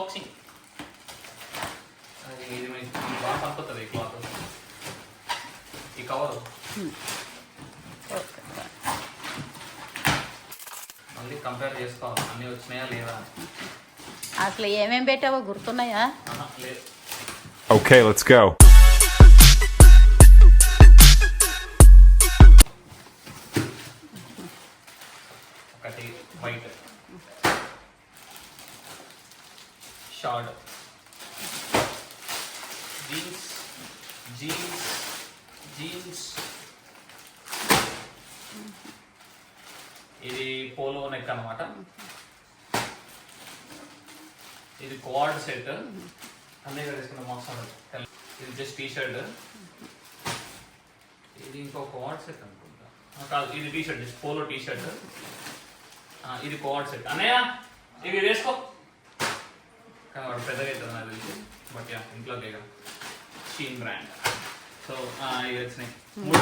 Unboxing. ఇది బాగా పడుతుంది ఈ క్లాత్, ఈ కవర్. మళ్ళీ కంపేర్ చేసుకోవాలి అన్నీ వచ్చినాయా లేదా. అసలు ఏమేమి పెట్టావో గుర్తున్నాయా? లేదు. Okay, let's go. ఒకటి white short jeans jeans jeans. ఇది పోలో నెక్ అన్నమాట. ఇది క్వాడ్ సెట్ అన్నీ వేసుకున్న మోసం. ఇది జస్ట్ టీ షర్ట్. ఇది ఇంకో క్వాడ్ సెట్ అనుకుంటా, కాదు ఇది T shirt, just polo T shirt. ఇది క్వాడ్ సెట్. అన్నయ్య ఇవి వేసుకో, కానీ వాడు పెద్దగా అవుతుంది నాకు తెలిసి. బట్ యా ఇంట్లోకే కదా, షీన్ బ్రాండ్. సో ఇవి వచ్చినాయి 3.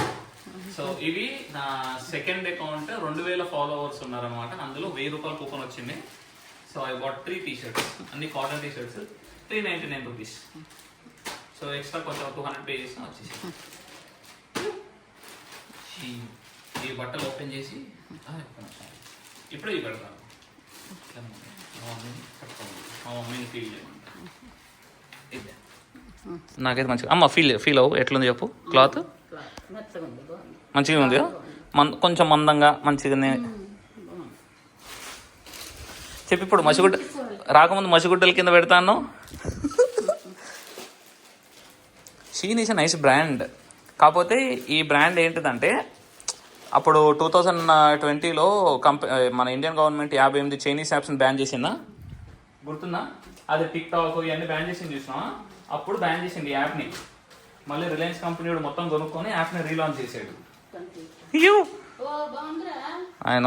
సో ఇవి నా సెకండ్ అకౌంట్. 2000 ఫాలోవర్స్ ఉన్నారనమాట. అందులో 1000 రూపాయల కూపన్ వచ్చింది. So I bought 3 T shirts, అన్ని cotton T shirts, 399 rupees. So extra కొంచెం 200 పే చేసిన వచ్చేసి. ఈ బట్టలు ఓపెన్ చేసి ఇప్పుడే ఇవి పెడతాను. మా మమ్మీని ఫీల్ చేయమంట. నాకైతే మంచిగా అమ్మ ఫీల్ అవ్వు. ఎట్లుంది చెప్పు క్లాత్? మంచిగా ఉంది కదా, కొంచెం మందంగా మంచిగానే చెప్పి. ఇప్పుడు మసిగుడ్డ రాకముందు మసిగుడ్డల కింద పెడతాను. Shein is nice brand. కాకపోతే ఈ బ్రాండ్ ఏంటిదంటే అప్పుడు 2020లో మన ఇండియన్ గవర్నమెంట్ 58 చైనీస్ యాప్స్ని బ్యాన్ చేసిందా గుర్తుందా? అది టిక్ టాక్ ఇవన్నీ బ్యాన్ చేసింది చూసినావా? అప్పుడు బ్యాన్ చేసింది ఈ యాప్ని. మళ్ళీ రిలయన్స్ కంపెనీ మొత్తం కొనుక్కొని యాప్ని రీలాంచ్ చేసాడు. ఆయన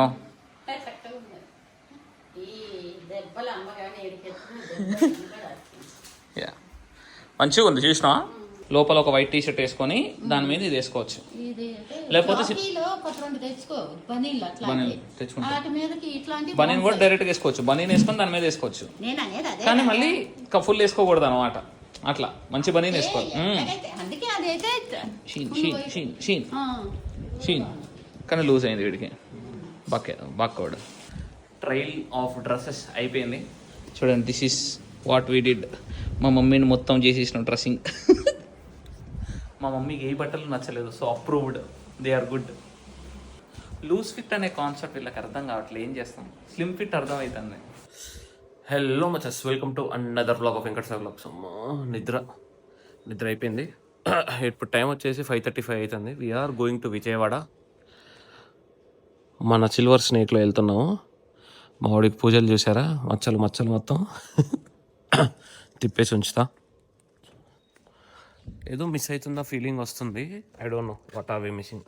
మంచిగా ఉంది చూసినావా? లోపల ఒక వైట్ టీ షర్ట్ వేసుకొని దాని మీద ఇది వేసుకోవచ్చు. లేకపోతే బనీన్ కూడా డైరెక్ట్ వేసుకోవచ్చు. బనీన్ వేసుకొని దాని మీద వేసుకోవచ్చు, కానీ మళ్ళీ ఫుల్ వేసుకోకూడదు అనమాట. అట్లా మంచి బనీన్ వేసుకోవాలి. షీన్ కానీ లూజ్ అయింది వీడికి. బాక్కోడ్. ట్రయల్ ఆఫ్ డ్రెస్సెస్ అయిపోయింది. చూడండి, this is what we did. మా మమ్మీని మొత్తం చేసేసిన డ్రెస్సింగ్. మా మమ్మీకి ఏ బట్టలు నచ్చలేదు, so approved, they are good. Loose fit అనే కాన్సెప్ట్ వీళ్ళకి అర్థం కావట్లేదు. ఏం చేస్తాం, స్లిమ్ ఫిట్ అర్థం అవుతుంది. హలో మచస్, welcome to another vlog of Venkat sir vlogs. అమ్మా నిద్ర అయిపోయింది. ఇప్పుడు టైం వచ్చేసి 5:35 అవుతుంది. We are going to Vijayawada. మన సిల్వర్ స్నేక్లో వెళ్తున్నాము. మా వాడికి పూజలు చూసారా, మచ్చలు మొత్తం తిప్పేసి ఉంచుతా. ఏదో మిస్ అవుతుందా ఫీలింగ్ వస్తుంది. I don't know what are we missing.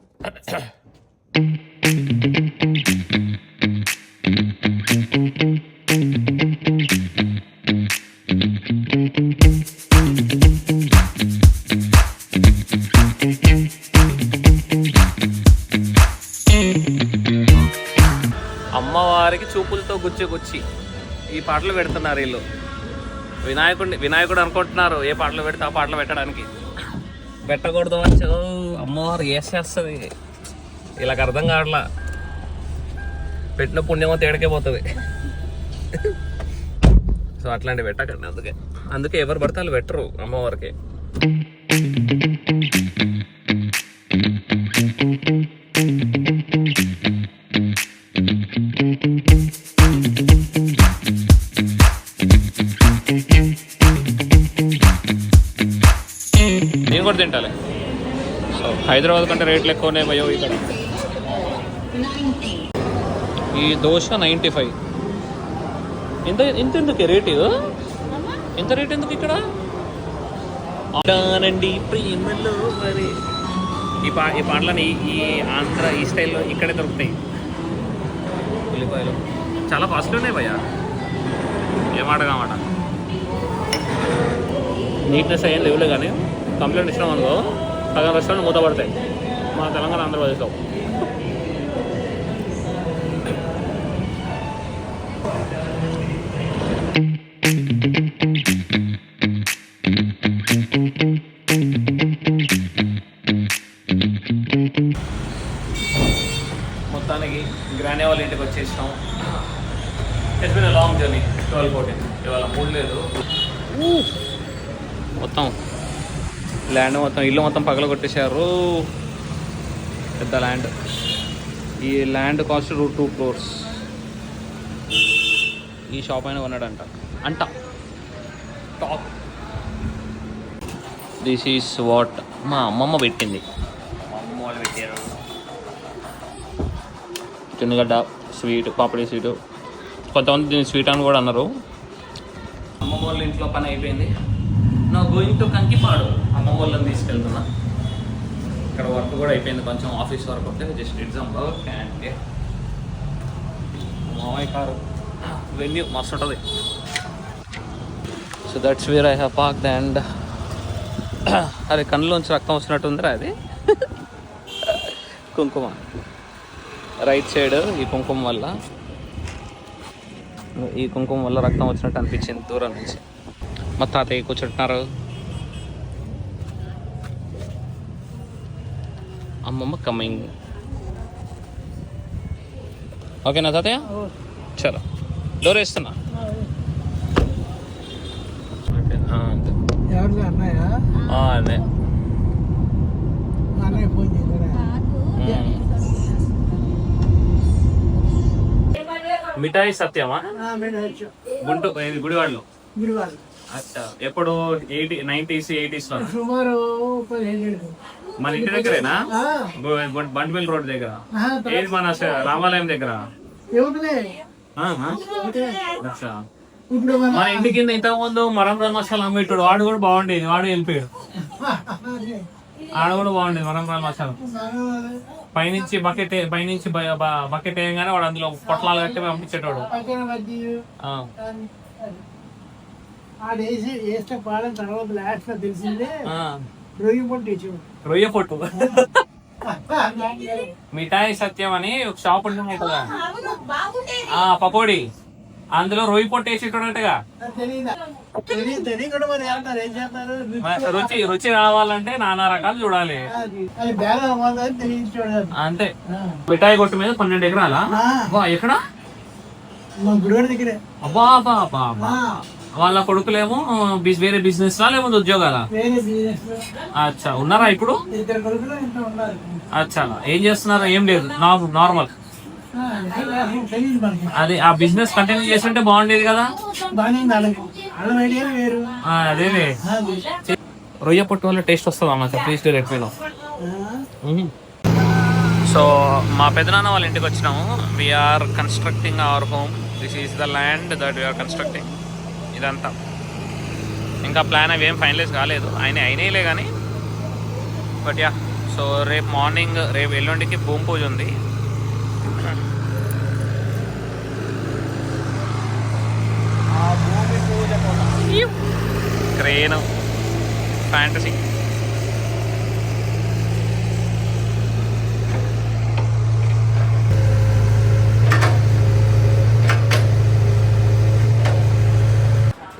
అమ్మవారికి చూపులతో గుచ్చి ఈ పాటలు పెడుతున్నారు వీళ్ళు. వినాయకుడు అనుకుంటున్నారు ఏ పాటలు పెడితే ఆ పాటలు పెట్టడానికి. పెట్టకూడదు వచ్చి అమ్మవారు వేసేస్తుంది. వీళ్ళకి అర్థం కావట్లా. పెట్టిన పుణ్యమో తేడకే పోతుంది. సో అట్లాంటివి పెట్టకండి. అందుకే ఎవరు పడితే వాళ్ళు పెట్టరు అమ్మవారికి. నేను కూడా తింటాలి. సో హైదరాబాద్ కంటే రేట్లు ఎక్కువనే పోయో ఇక్కడ. ఈ దోశ 95. ఇంతెందుకు రేటు? ఇంత రేట్ ఎందుకు ఇక్కడ? నండి ప్రేమలో మరి ఈ పండ్లని ఈ ఆంధ్ర ఈ స్టైల్లో ఇక్కడే దొరుకుతాయి. ఉల్లిపాయలు చాలా కాస్ట్లీ ఉన్నాయి భయ్యా. ఏమాట కామాట నీట్నెస్ అయ్యేం లేవులే, కానీ కంప్లైంట్ ఇచ్చినాం అనుకో సగం రెస్టారెంట్ మూతపడతాయి మన తెలంగాణ ఆంధ్రప్రదేశ్లో. ఇవాళ మూడు లేదు. మొత్తం ల్యాండ్ మొత్తం ఇల్లు మొత్తం పగల కొట్టేశారు. పెద్ద ల్యాండ్. ఈ ల్యాండ్ కాస్ట్ 2 crores. ఈ షాప్ అయినా కొన్నాడంట టాప్. దిస్ ఈస్ వాట్ మా అమ్మమ్మ పెట్టింది. మా అమ్మమ్మ వాళ్ళు పెట్టారు. చున్నగడ్డ స్వీట్, పాపడి స్వీటు. కొంతమంది దీన్ని స్వీట్ అని కూడా అన్నారు. అమ్మమ్మ వాళ్ళ ఇంట్లో పని అయిపోయింది. నా గోయింగ్ టు కంకిపాడు. అమ్మమ్మ వాళ్ళని తీసుకెళ్తున్నా. ఇక్కడ వర్క్ కూడా అయిపోయింది, కొంచెం ఆఫీస్ వర్క్ ఉంటే జస్ట్ ఎగ్జామ్ వర్క్. అండ్ మామయ్య కారు వెన్యూ మస్తు ఉంటుంది. So that's where I have parked. And అది కళ్ళలోంచి రక్తం వస్తున్నట్టుందిరా అది. కుంకుమ రైట్ సైడ్. ఈ కుంకుమ వల్ల రక్తం వచ్చినట్టు అనిపించింది దూరం నుంచి. మా తాతయ్య కూర్చుంటున్నారు. అమ్మమ్మ కమింగ్. ఓకేనా తాతయ్య? చలో డోర్ వేస్తున్నా. అదే మిఠాయి సత్యమా? గుడివాడలో. అచ్చా. ఎప్పుడు 90s 80s లో? సుమారు 15 ఏళ్ళు. మన ఇంటి దగ్గరేనా? బండిపల్లి రోడ్ దగ్గర. ఏది మన రామాలయం దగ్గర? అచ్చా. మన ఇంటి కింద ఇంతకు ముందు మరంరాజ్ మసాలా అమ్మేటాడు. వాడు కూడా బాగుండేది. వాడు వెళ్ళిపోయాడు. ఆడ కూడా బాగుండేది మరంరాజ్ మసాలా. పైనుంచి బకెట్ వేయగానే వాడు అందులో పొట్లాలు కట్టి పంపించేటోడు. రొయ్య పొట్టు. మిఠాయి సత్యం అని ఒక షాప్ ఉంటుంది కదా, పకోడీ. అందులో రొయ్య పొట్టు వేసేటోడటగా. రుచి రావాలంటే నానా రకాలు చూడాలి అంతే. మిఠాయి కొట్టు మీద 12 ఎకరాలా? ఎక్కడ? అబ్బా. వాళ్ళ కొడుకులేమో వేరే బిజినెస్ లా లేకపోతే ఉద్యోగాలా? అచ్చా. ఉన్నారా ఇప్పుడు? అచ్చా. ఏం చేస్తున్నారు? ఏం లేదు, నార్మల్. అది ఆ బిజినెస్ కంటిన్యూ చేస్తుంటే బాగుండేది కదా. అదేలే. రొయ్య పొట్టు వల్ల టేస్ట్ వస్తుంది అమ్మ. Please to let me know. So మా పెదనాన్న వాళ్ళ ఇంటికి వచ్చినాము. We are constructing our home. This is the land that we are constructing. ఇదంతా ఇంకా ప్లాన్ అవి ఏం ఫైనలైజ్ కాలేదు. అయినాయిలే కానీ. But yeah. సో రేపు మార్నింగ్, రేపు ఎల్లుండికి భూమి పూజ ఉంది. Crane fantasy.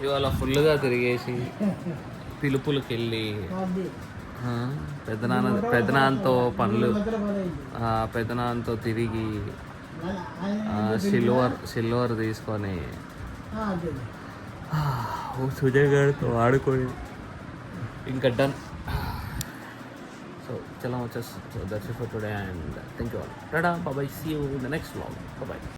ఇవాళ ఫుల్గా తిరిగేసి పిలుపులకి వెళ్ళి పెదనాన్నతో పనులు, పెదనాన్నతో తిరిగి సిల్వర్ తీసుకొని సుజయ్ గారితో ఆడుకొని ఇంకా డన్. సో చలో వచ్చేసి. So that's it for today and thank you all. టాటా, bye. See you in the next vlog. Bye.